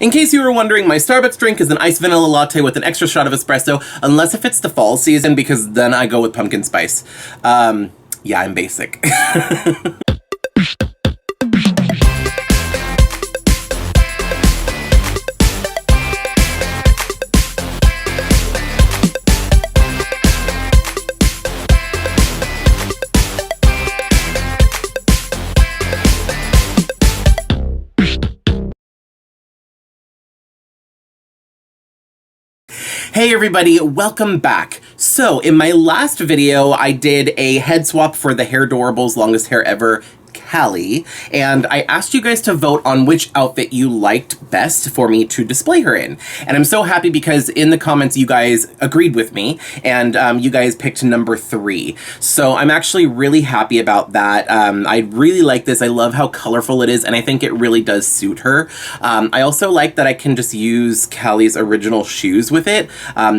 In case you were wondering, my Starbucks drink is an iced vanilla latte with an extra shot of espresso, unless if it's the fall season, because then I go with pumpkin spice. Yeah, I'm basic. Hey everybody, welcome back. So in my last video, I did a head swap for the Hairdorables Longest Hair Ever, Callie, and I asked you guys to vote on which outfit you liked best for me to display her in. And I'm so happy because in the comments you guys agreed with me, and you guys picked number 3. So I'm actually really happy about that. I really like this. I love how colorful it is, and I think it really does suit her. I also like that I can just use Callie's original shoes with it,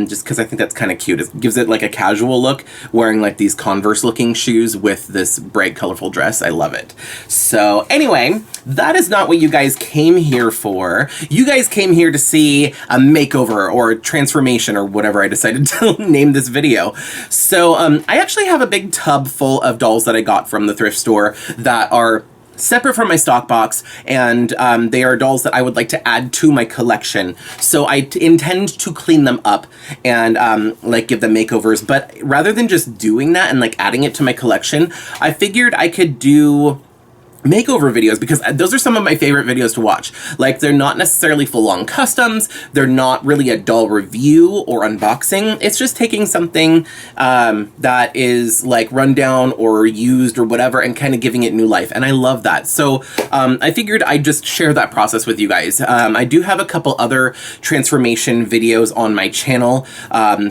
just because I think that's kind of cute. It gives it like a casual look, wearing like these Converse looking shoes with this bright colorful dress. I love it. So anyway, that is not what you guys came here for. You guys came here to see a makeover or a transformation or whatever I decided to name this video. So I actually have a big tub full of dolls that I got from the thrift store that are separate from my stock box, and they are dolls that I would like to add to my collection. So I intend to clean them up and like give them makeovers, but rather than just doing that and like adding it to my collection, I figured I could do makeover videos because those are some of my favorite videos to watch. Like, they're not necessarily full-on customs, they're not really a doll review or unboxing, it's just taking something that is like rundown or used or whatever and kind of giving it new life, and I love that. So I figured I'd just share that process with you guys. I do have a couple other transformation videos on my channel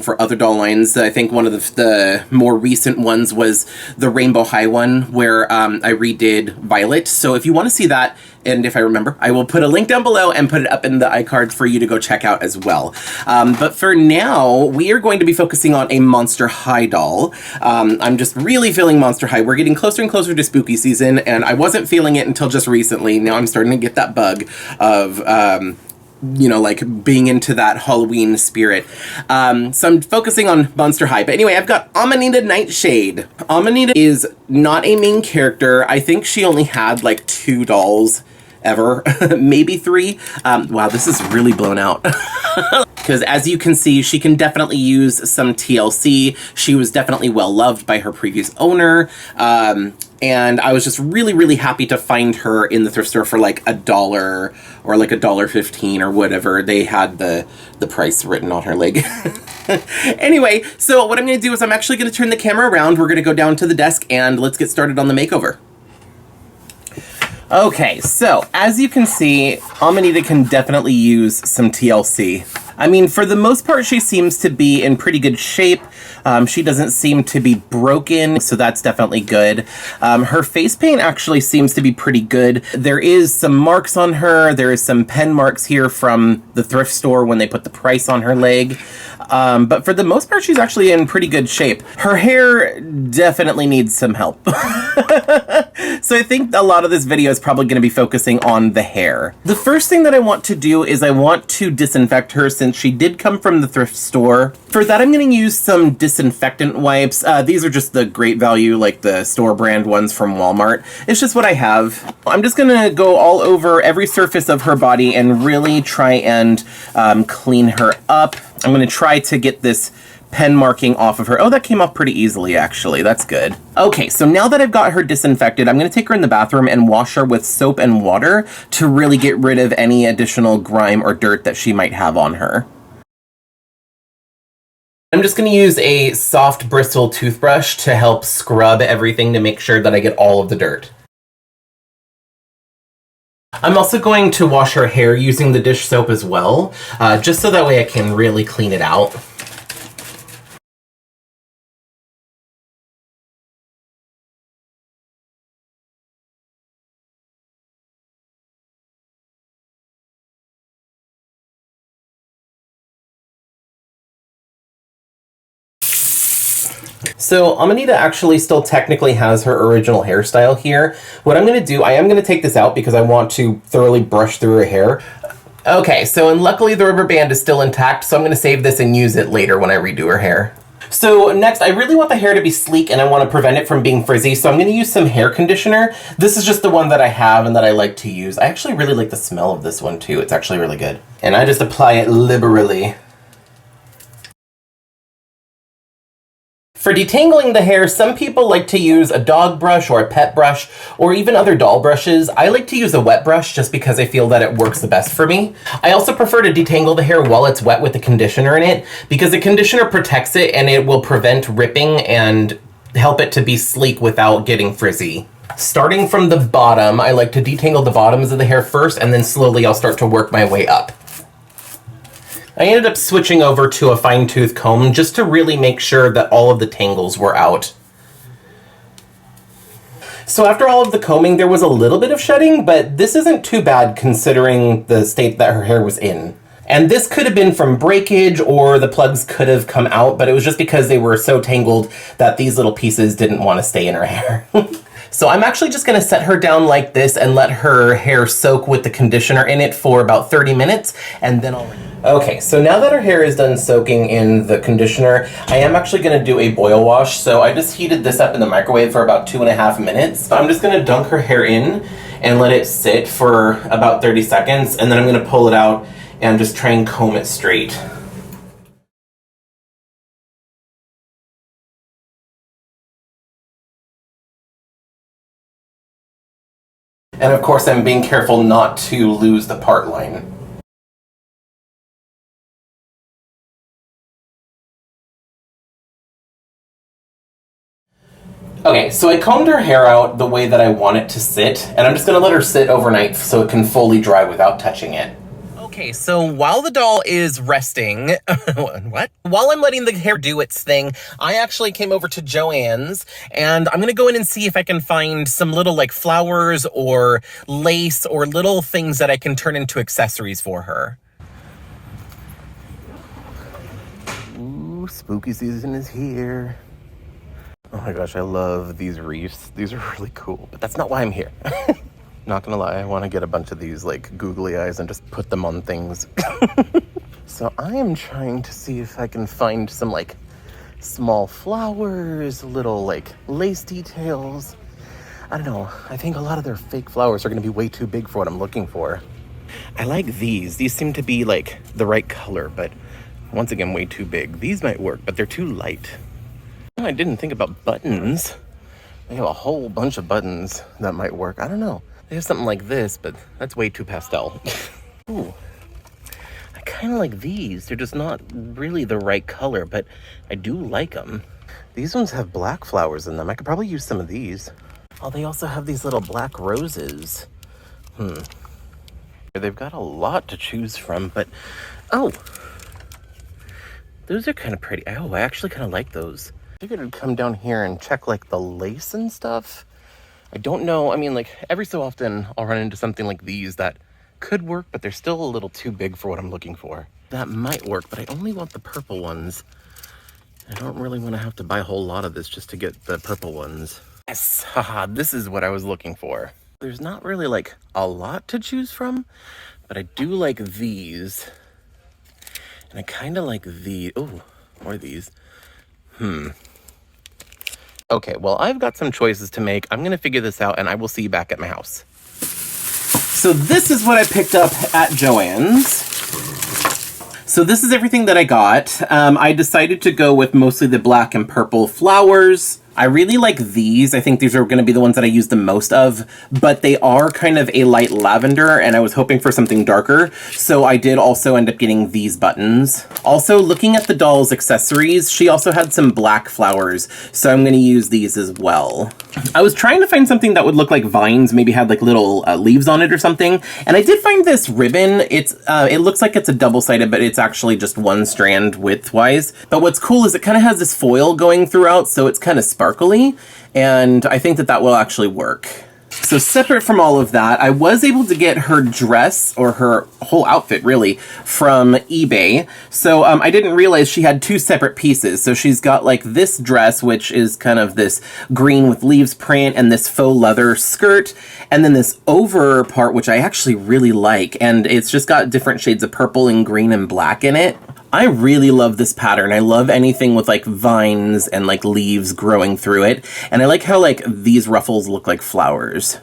for other doll lines. I think one of the more recent ones was the Rainbow High one where I redid Violet. So if you want to see that, and if I remember, I will put a link down below and put it up in the iCards for you to go check out as well. But for now, we are going to be focusing on a Monster High doll. I'm just really feeling Monster High. We're getting closer and closer to spooky season, and I wasn't feeling it until just recently. Now I'm starting to get that bug of you know, like being into that Halloween spirit. So I'm focusing on Monster High. But anyway, I've got Amanita Nightshade. Amanita is not a main character. I think she only had like 2 dolls ever, maybe 3. Wow, this is really blown out. Because as you can see, she can definitely use some TLC. She was definitely well loved by her previous owner. And I was just really, really happy to find her in the thrift store for like $1 or like $1.15 or whatever. They had the price written on her leg. Anyway, so what I'm going to do is I'm actually going to turn the camera around. We're going to go down to the desk and let's get started on the makeover. Okay, so as you can see, Amanita can definitely use some TLC. I mean, for the most part, she seems to be in pretty good shape. She doesn't seem to be broken, so that's definitely good. Her face paint actually seems to be pretty good. There is some marks on her. There is some pen marks here from the thrift store when they put the price on her leg. But for the most part, she's actually in pretty good shape. Her hair definitely needs some help. So I think a lot of this video is probably going to be focusing on the hair. The first thing that I want to do is I want to disinfect her since she did come from the thrift store. For that, I'm going to use some disinfectant wipes. These are just the Great Value, like the store brand ones from Walmart. It's just what I have. I'm just going to go all over every surface of her body and really try and clean her up. I'm going to try to get this pen marking off of her. Oh, that came off pretty easily, actually. That's good. Okay, so now that I've got her disinfected, I'm going to take her in the bathroom and wash her with soap and water to really get rid of any additional grime or dirt that she might have on her. I'm just going to use a soft bristle toothbrush to help scrub everything to make sure that I get all of the dirt. I'm also going to wash her hair using the dish soap as well, just so that way I can really clean it out. So Amanita actually still technically has her original hairstyle here. What I'm going to do, I am going to take this out because I want to thoroughly brush through her hair. Okay, so and luckily the rubber band is still intact, so I'm going to save this and use it later when I redo her hair. So next, I really want the hair to be sleek and I want to prevent it from being frizzy, so I'm going to use some hair conditioner. This is just the one that I have and that I like to use. I actually really like the smell of this one too. It's actually really good. And I just apply it liberally. For detangling the hair, some people like to use a dog brush or a pet brush or even other doll brushes. I like to use a wet brush just because I feel that it works the best for me. I also prefer to detangle the hair while it's wet with the conditioner in it because the conditioner protects it and it will prevent ripping and help it to be sleek without getting frizzy. Starting from the bottom, I like to detangle the bottoms of the hair first and then slowly I'll start to work my way up. I ended up switching over to a fine-tooth comb just to really make sure that all of the tangles were out. So after all of the combing, there was a little bit of shedding, but this isn't too bad considering the state that her hair was in. And this could have been from breakage or the plugs could have come out, but it was just because they were so tangled that these little pieces didn't want to stay in her hair. So I'm actually just gonna set her down like this and let her hair soak with the conditioner in it for about 30 minutes, and then I'll... Okay, so now that her hair is done soaking in the conditioner, I am actually gonna do a boil wash. So I just heated this up in the microwave for about 2.5 minutes. So I'm just gonna dunk her hair in and let it sit for about 30 seconds, and then I'm gonna pull it out and just try and comb it straight. And of course, I'm being careful not to lose the part line. Okay, so I combed her hair out the way that I want it to sit, and I'm just gonna let her sit overnight so it can fully dry without touching it. Okay, so while the doll is resting, what? While I'm letting the hair do its thing, I actually came over to Joann's, and I'm gonna go in and see if I can find some little like flowers or lace or little things that I can turn into accessories for her. Ooh, spooky season is here. Oh my gosh, I love these wreaths. These are really cool, but that's not why I'm here. Not gonna lie, I want to get a bunch of these like googly eyes and just put them on things. So I am trying to see if I can find some like small flowers, little like lace details. I don't know, I think a lot of their fake flowers are gonna be way too big for what I'm looking for. I like these. These seem to be like the right color, but once again, way too big. These might work, but they're too light. I didn't think about buttons. They have a whole bunch of buttons that might work. I don't know. They have something like this, but that's way too pastel. Ooh, I kind of like these. They're just not really the right color, but I do like them. These ones have black flowers in them. I could probably use some of these. Oh, they also have these little black roses. They've got a lot to choose from, but oh, those are kind of pretty. Oh, I actually kind of like those. I figured I'd come down here and check like the lace and stuff. I don't know. I mean, like every so often I'll run into something like these that could work, but they're still a little too big for what I'm looking for. That might work, but I only want the purple ones. I don't really want to have to buy a whole lot of this just to get the purple ones. Yes, haha, this is what I was looking for. There's not really like a lot to choose from, but I do like these. And I kind of like these. Oh, or these. Okay, well, I've got some choices to make. I'm gonna figure this out and I will see you back at my house. So this is what I picked up at Joann's. So this is everything that I got. I decided to go with mostly the black and purple flowers. I really like these. I think these are going to be the ones that I use the most of, but they are kind of a light lavender, and I was hoping for something darker, so I did also end up getting these buttons. Also, looking at the doll's accessories, she also had some black flowers, so I'm going to use these as well. I was trying to find something that would look like vines, maybe had like little leaves on it or something, and I did find this ribbon. It looks like it's a double-sided, but it's actually just one strand width-wise. But what's cool is it kind of has this foil going throughout, so it's kind of sparkly, and I think that that will actually work. So separate from all of that, I was able to get her dress, or her whole outfit really, from eBay. So I didn't realize she had two separate pieces. So she's got like this dress, which is kind of this green with leaves print, and this faux leather skirt, and then this over part, which I actually really like. And it's just got different shades of purple and green and black in it. I really love this pattern. I love anything with like vines and like leaves growing through it. And I like how like these ruffles look like flowers.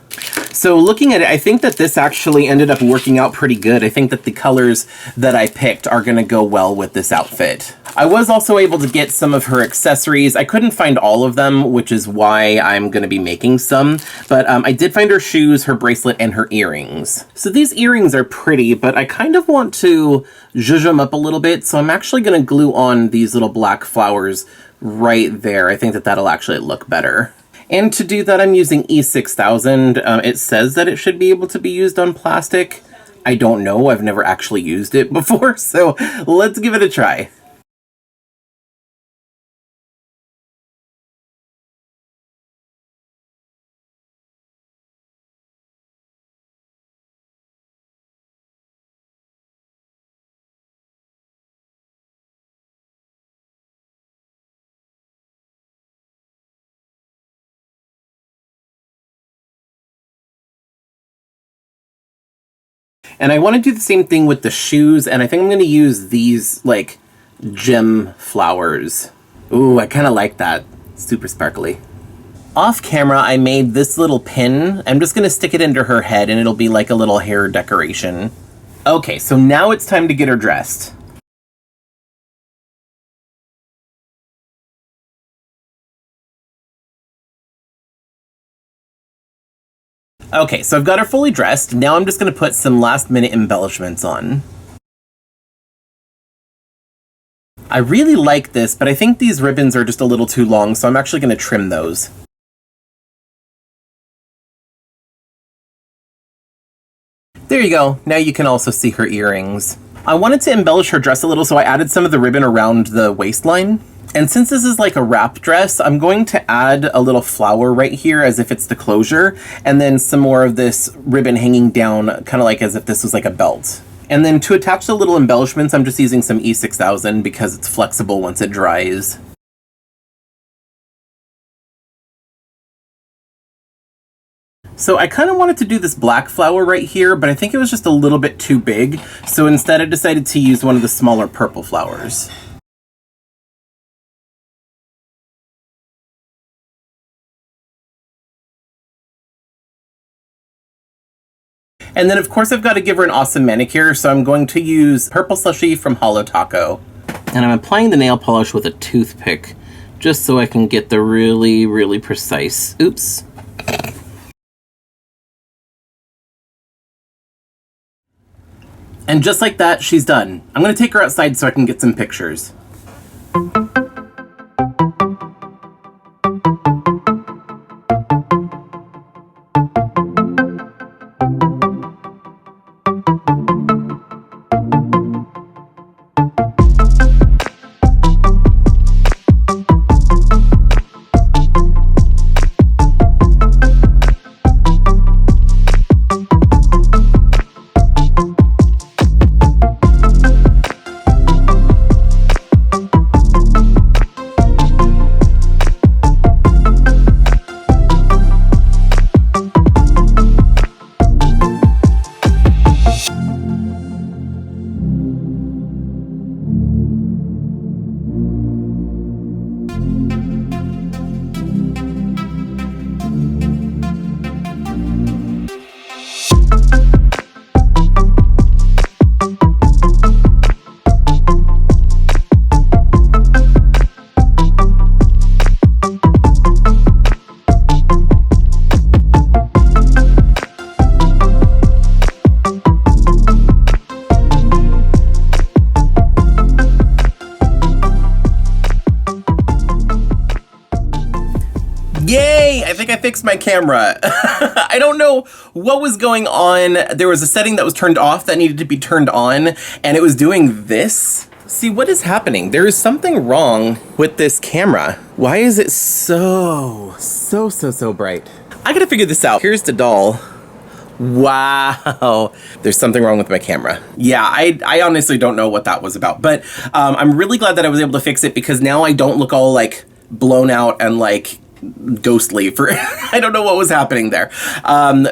So looking at it, I think that this actually ended up working out pretty good. I think that the colors that I picked are gonna go well with this outfit. I was also able to get some of her accessories. I couldn't find all of them, which is why I'm gonna be making some, but I did find her shoes, her bracelet, and her earrings. So these earrings are pretty, but I kind of want to zhuzh them up a little bit, so I'm actually gonna glue on these little black flowers right there. I think that that'll actually look better. And to do that, I'm using E6000. It says that it should be able to be used on plastic. I don't know, I've never actually used it before, so let's give it a try. And I want to do the same thing with the shoes, and I think I'm going to use these, like, gem flowers. Ooh, I kind of like that. Super sparkly. Off camera, I made this little pin. I'm just going to stick it into her head, and it'll be like a little hair decoration. Okay, so now it's time to get her dressed. Okay, so I've got her fully dressed. Now I'm just going to put some last-minute embellishments on. I really like this, but I think these ribbons are just a little too long, so I'm actually going to trim those. There you go. Now you can also see her earrings. I wanted to embellish her dress a little, so I added some of the ribbon around the waistline. And since this is like a wrap dress, I'm going to add a little flower right here as if it's the closure, and then some more of this ribbon hanging down, kind of like as if this was like a belt. And then to attach the little embellishments, I'm just using some E6000 because it's flexible once it dries. So I kind of wanted to do this black flower right here, but I think it was just a little bit too big. So instead I decided to use one of the smaller purple flowers. And then of course I've got to give her an awesome manicure, so I'm going to use Purple Slushy from Holo Taco. And I'm applying the nail polish with a toothpick, just so I can get the really, really precise. Oops. And just like that, she's done. I'm gonna take her outside so I can get some pictures. Yay! I think I fixed my camera. I don't know what was going on. There was a setting that was turned off that needed to be turned on, and it was doing this. See, what is happening? There is something wrong with this camera. Why is it so bright? I gotta figure this out. Here's the doll. Wow, there's something wrong with my camera. Yeah, I honestly don't know what that was about, but I'm really glad that I was able to fix it because now I don't look all like blown out and like ghostly for I don't know what was happening there.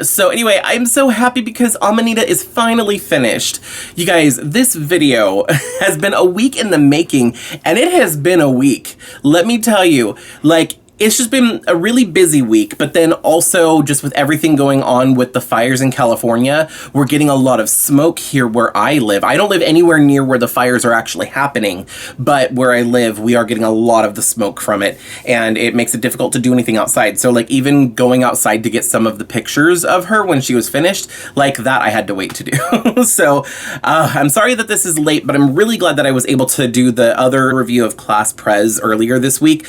So anyway, I'm so happy because Amanita is finally finished. You guys, this video has been a week in the making, and it has been a week. Let me tell you, like, it's just been a really busy week, but then also just with everything going on with the fires in California, we're getting a lot of smoke here where I live. I don't live anywhere near where the fires are actually happening, but where I live, we are getting a lot of the smoke from it, and it makes it difficult to do anything outside. So like even going outside to get some of the pictures of her when she was finished, like that I had to wait to do. So I'm sorry that this is late, but I'm really glad that I was able to do the other review of Class Prez earlier this week,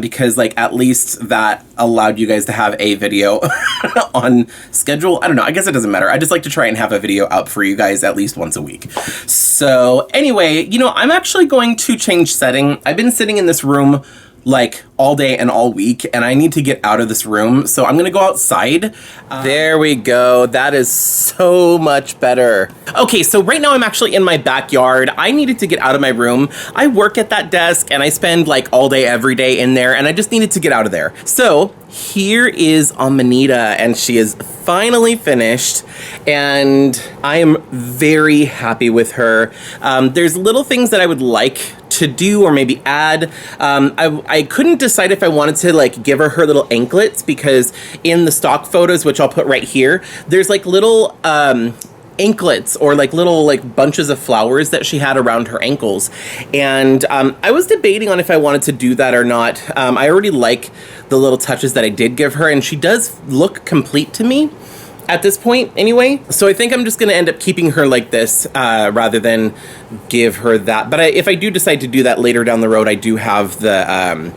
because like at least that allowed you guys to have a video on schedule. I don't know, I guess it doesn't matter. I just like to try and have a video out for you guys at least once a week. So anyway, you know, I'm actually going to change setting. I've been sitting in this room like all day and all week, and I need to get out of this room, so I'm gonna go outside. There we go. That is so much better. Okay, so right now I'm actually in my backyard. I needed to get out of my room. I work at that desk and I spend like all day every day in there, and I just needed to get out of there. So here is Amanita, and she is finally finished, and I am very happy with her. There's little things that I would like to do or maybe add. I couldn't decide if I wanted to like give her little anklets, because in the stock photos, which I'll put right here, there's like little anklets or like little like bunches of flowers that she had around her ankles, and I was debating on if I wanted to do that or not. I already like the little touches that I did give her, and she does look complete to me at this point anyway. So I think I'm just gonna end up keeping her like this rather than give her that. But if I do decide to do that later down the road, I do have the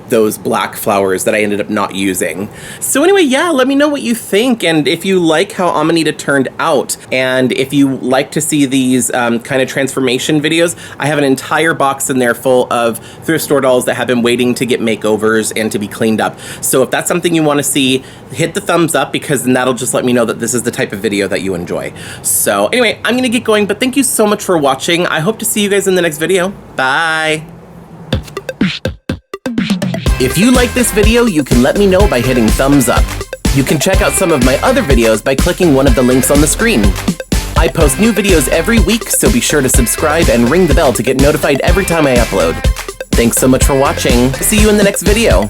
those black flowers that I ended up not using. So anyway, yeah, let me know what you think, and if you like how Amanita turned out, and if you like to see these kind of transformation videos, I have an entire box in there full of thrift store dolls that have been waiting to get makeovers and to be cleaned up. So if that's something you want to see, hit the thumbs up, because then that'll just let me know that this is the type of video that you enjoy. So anyway, I'm gonna get going, but thank you so much for watching. I hope to see you guys in the next video. Bye! If you like this video, you can let me know by hitting thumbs up. You can check out some of my other videos by clicking one of the links on the screen. I post new videos every week, so be sure to subscribe and ring the bell to get notified every time I upload. Thanks so much for watching. See you in the next video.